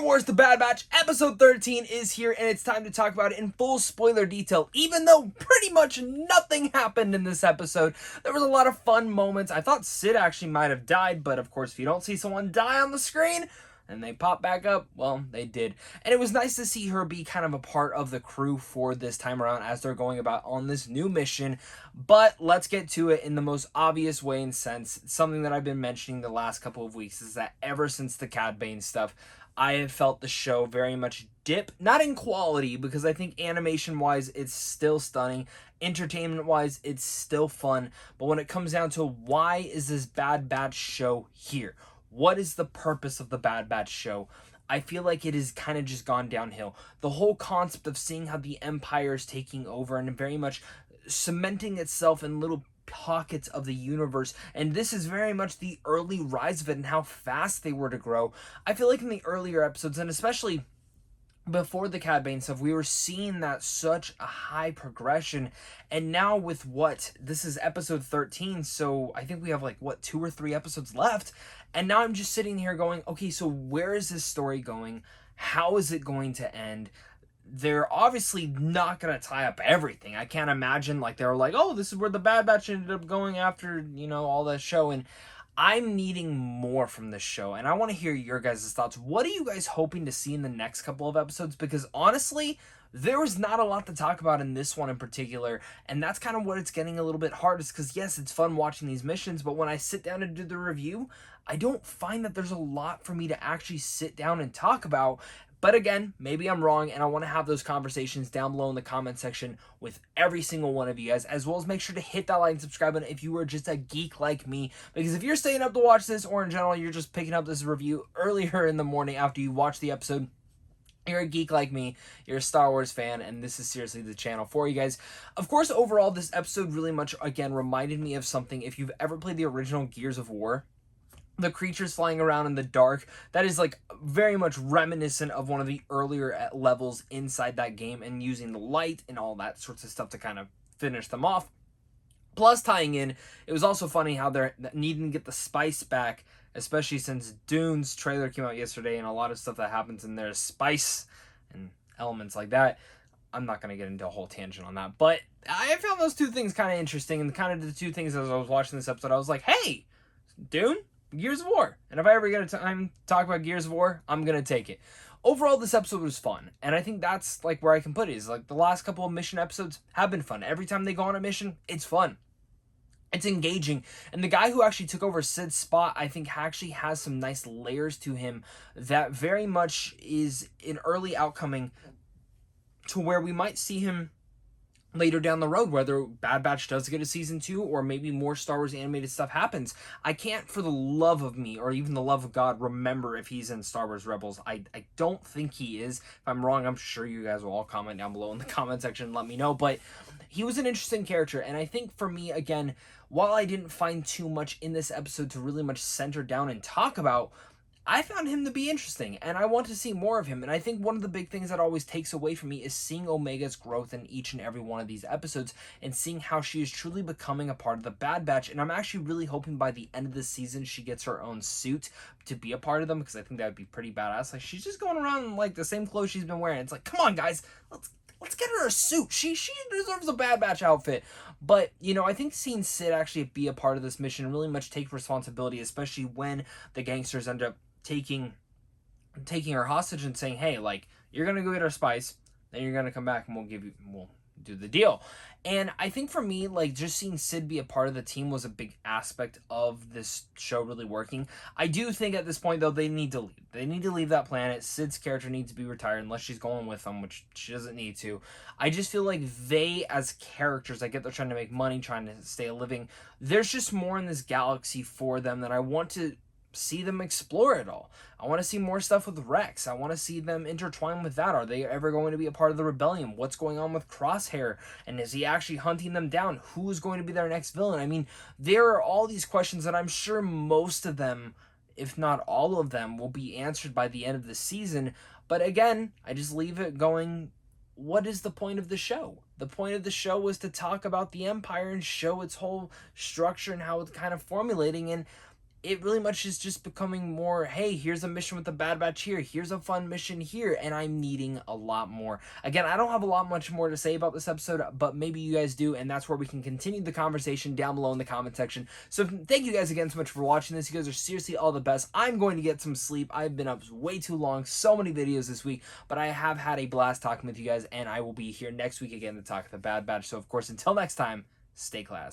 Wars The Bad Batch, episode 13 is here, and it's time to talk about it in full spoiler detail. Even though pretty much nothing happened in this episode, there was a lot of fun moments. I thought Sid actually might have died, but of course, if you don't see someone die on the screen, and they pop back up, well, they did. And it was nice to see her be kind of a part of the crew for this time around as they're going about on this new mission. But let's get to it in the most obvious way and sense. Something that I've been mentioning the last couple of weeks is that ever since the Cad Bane stuff, I have felt the show very much dip, not in quality, because I think animation-wise, it's still stunning. Entertainment-wise, it's still fun. But when it comes down to why is this Bad Batch show here? What is the purpose of the Bad Batch show? I feel like it has kind of just gone downhill. The whole concept of seeing how the Empire is taking over and very much cementing itself in little pockets of the universe, and this is very much the early rise of it and how fast they were to grow. I feel like in the earlier episodes, and especially before the Cad Bane stuff, we were seeing that such a high progression, and now with this is episode 13, so I think we have 2 or 3 episodes left, and now I'm just sitting here going, okay, so where is this story going? How is it going to end? They're obviously not going to tie up everything. I can't imagine they were like, oh, this is where the Bad Batch ended up going after, all that show. And I'm needing more from this show. And I want to hear your guys' thoughts. What are you guys hoping to see in the next couple of episodes? Because honestly, there was not a lot to talk about in this one in particular. And that's kind of what it's getting a little bit hard, is because yes, it's fun watching these missions, but when I sit down and do the review, I don't find that there's a lot for me to actually sit down and talk about. But again, maybe I'm wrong, and I want to have those conversations down below in the comment section with every single one of you guys, as well as make sure to hit that like and subscribe button if you are just a geek like me. Because if you're staying up to watch this, or in general, you're just picking up this review earlier in the morning after you watch the episode, you're a geek like me, you're a Star Wars fan, and this is seriously the channel for you guys. Of course, overall, this episode really much, again, reminded me of something. If you've ever played the original Gears of War, the creatures flying around in the dark, that is very much reminiscent of one of the earlier levels inside that game, and using the light and all that sorts of stuff to kind of finish them off. Plus, tying in, it was also funny how they're needing to get the spice back, especially since Dune's trailer came out yesterday, and a lot of stuff that happens in there is spice and elements like that. I'm not going to get into a whole tangent on that, but I found those two things kind of interesting, and kind of the two things as I was watching this episode, I was like, hey, Dune? Gears of War. And if I ever get a time to talk about Gears of War, I'm going to take it. Overall, this episode was fun. And I think that's where I can put it. Is the last couple of mission episodes have been fun. Every time they go on a mission, it's fun. It's engaging. And the guy who actually took over Sid's spot, I think actually has some nice layers to him that very much is an early outcoming to where we might see him later down the road, whether Bad Batch does get a season 2 or maybe more Star Wars animated stuff happens. I can't for the love of me, or even the love of God, remember if he's in Star Wars Rebels. I don't think he is. If I'm wrong, I'm sure you guys will all comment down below in the comment section and let me know. But he was an interesting character, and I think for me, again, while I didn't find too much in this episode to really much center down and talk about, I found him to be interesting, and I want to see more of him. And I think one of the big things that always takes away from me is seeing Omega's growth in each and every one of these episodes, and seeing how she is truly becoming a part of the Bad Batch. And I'm actually really hoping by the end of the season she gets her own suit to be a part of them, because I think that would be pretty badass. She's just going around in the same clothes she's been wearing. It's come on, guys, let's get her a suit. She deserves a Bad Batch outfit. But, I think seeing Sid actually be a part of this mission, really much take responsibility, especially when the gangsters end up taking her hostage and saying, hey, you're gonna go get our spice, then you're gonna come back and we'll do the deal. And I think for me, just seeing Sid be a part of the team was a big aspect of this show really working. I do think at this point, though, they need to leave. They need to leave that planet. Sid's character needs to be retired unless she's going with them, which she doesn't need to. I just feel like they, as characters, I get they're trying to make money, trying to stay a living. There's just more in this galaxy for them that I want to see them explore it all. I want to see more stuff with Rex. I want to see them intertwine with that. Are they ever going to be a part of the rebellion? What's going on with Crosshair? And is he actually hunting them down? Who is going to be their next villain? I mean, there are all these questions that I'm sure most of them, if not all of them, will be answered by the end of the season. But again, I just leave it going, what is the point of the show? The point of the show was to talk about the Empire and show its whole structure and how it's kind of formulating. And it really much is just becoming more, hey, here's a mission with the Bad Batch here, here's a fun mission here, and I'm needing a lot more. Again, I don't have a lot much more to say about this episode, but maybe you guys do, and that's where we can continue the conversation down below in the comment section. So thank you guys again so much for watching this. You guys are seriously all the best. I'm going to get some sleep. I've been up way too long, so many videos this week, but I have had a blast talking with you guys, and I will be here next week again to talk the Bad Batch. So of course, until next time, stay classy.